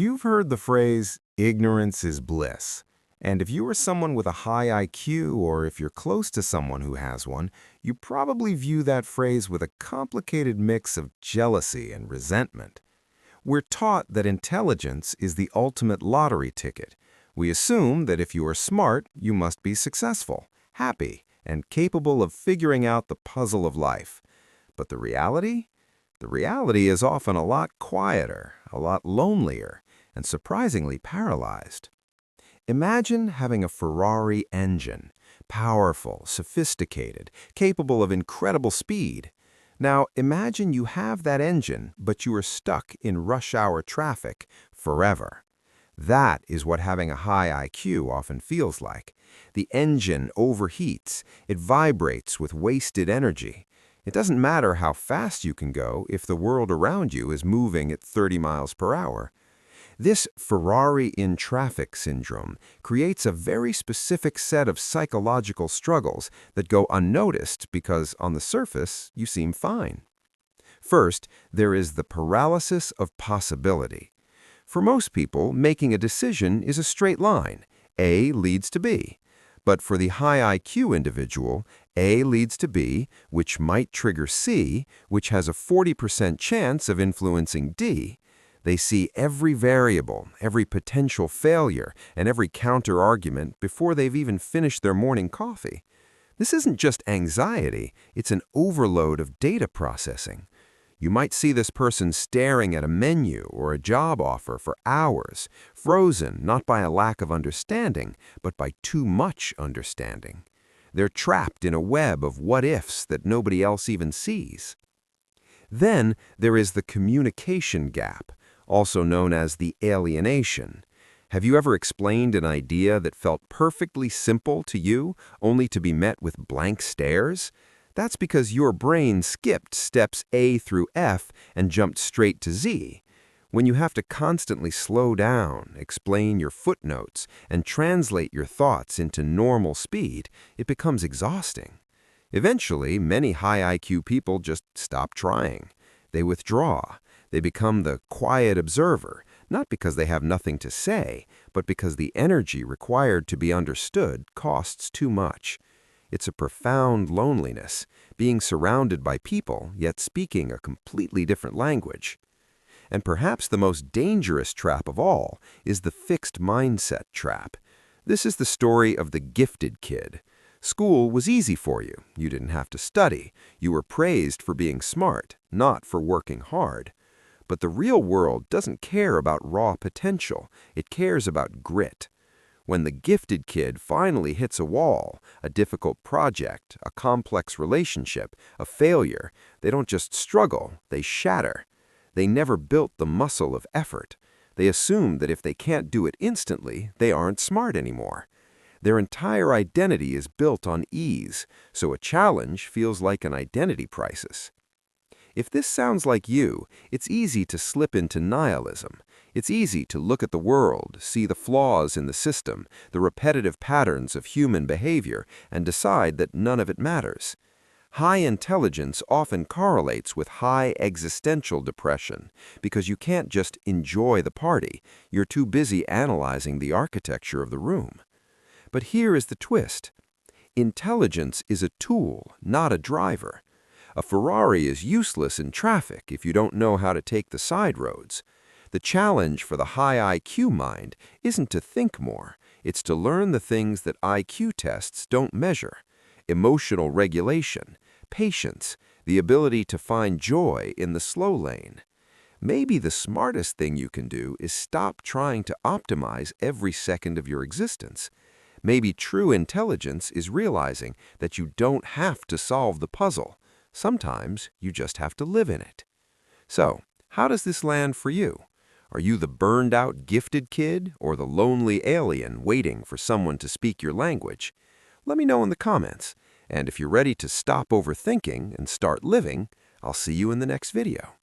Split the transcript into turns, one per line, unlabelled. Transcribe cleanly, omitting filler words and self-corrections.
You've heard the phrase, ignorance is bliss. And if you are someone with a high IQ, or if you're close to someone who has one, you probably view that phrase with a complicated mix of jealousy and resentment. We're taught that intelligence is the ultimate lottery ticket. We assume that if you are smart, you must be successful, happy, and capable of figuring out the puzzle of life. But the reality? The reality is often a lot quieter, a lot lonelier, and surprisingly paralyzed. Imagine having a Ferrari engine, powerful, sophisticated, capable of incredible speed. Now, imagine you have that engine, but you are stuck in rush hour traffic forever. That is what having a high IQ often feels like. The engine overheats, it vibrates with wasted energy. It doesn't matter how fast you can go if the world around you is moving at 30 miles per hour. This Ferrari in traffic syndrome creates a very specific set of psychological struggles that go unnoticed because, on the surface, you seem fine. First, there is the paralysis of possibility. For most people, making a decision is a straight line. A leads to B. But for the high IQ individual, A leads to B, which might trigger C, which has a 40% chance of influencing D. They see every variable, every potential failure, and every counter-argument before they've even finished their morning coffee. This isn't just anxiety, it's an overload of data processing. You might see this person staring at a menu or a job offer for hours, frozen not by a lack of understanding, but by too much understanding. They're trapped in a web of what-ifs that nobody else even sees. Then there is the communication gap, also known as the alienation. Have you ever explained an idea that felt perfectly simple to you, only to be met with blank stares? That's because your brain skipped steps A through F and jumped straight to Z. When you have to constantly slow down, explain your footnotes, and translate your thoughts into normal speed, it becomes exhausting. Eventually, many high IQ people just stop trying. They withdraw. They become the quiet observer, not because they have nothing to say, but because the energy required to be understood costs too much. It's a profound loneliness, being surrounded by people, yet speaking a completely different language. And perhaps the most dangerous trap of all is the fixed mindset trap. This is the story of the gifted kid. School was easy for you. You didn't have to study. You were praised for being smart, not for working hard. But the real world doesn't care about raw potential. It cares about grit. When the gifted kid finally hits a wall, a difficult project, a complex relationship, a failure, they don't just struggle, they shatter. They never built the muscle of effort. They assume that if they can't do it instantly, they aren't smart anymore. Their entire identity is built on ease, so a challenge feels like an identity crisis. If this sounds like you, it's easy to slip into nihilism. It's easy to look at the world, see the flaws in the system, the repetitive patterns of human behavior, and decide that none of it matters. High intelligence often correlates with high existential depression because you can't just enjoy the party. You're too busy analyzing the architecture of the room. But here is the twist. Intelligence is a tool, not a driver. A Ferrari is useless in traffic if you don't know how to take the side roads. The challenge for the high IQ mind isn't to think more, it's to learn the things that IQ tests don't measure. Emotional regulation, patience, the ability to find joy in the slow lane. Maybe the smartest thing you can do is stop trying to optimize every second of your existence. Maybe true intelligence is realizing that you don't have to solve the puzzle. Sometimes you just have to live in it. So, how does this land for you? Are you the burned-out gifted kid or the lonely alien waiting for someone to speak your language? Let me know in the comments. And if you're ready to stop overthinking and start living, I'll see you in the next video.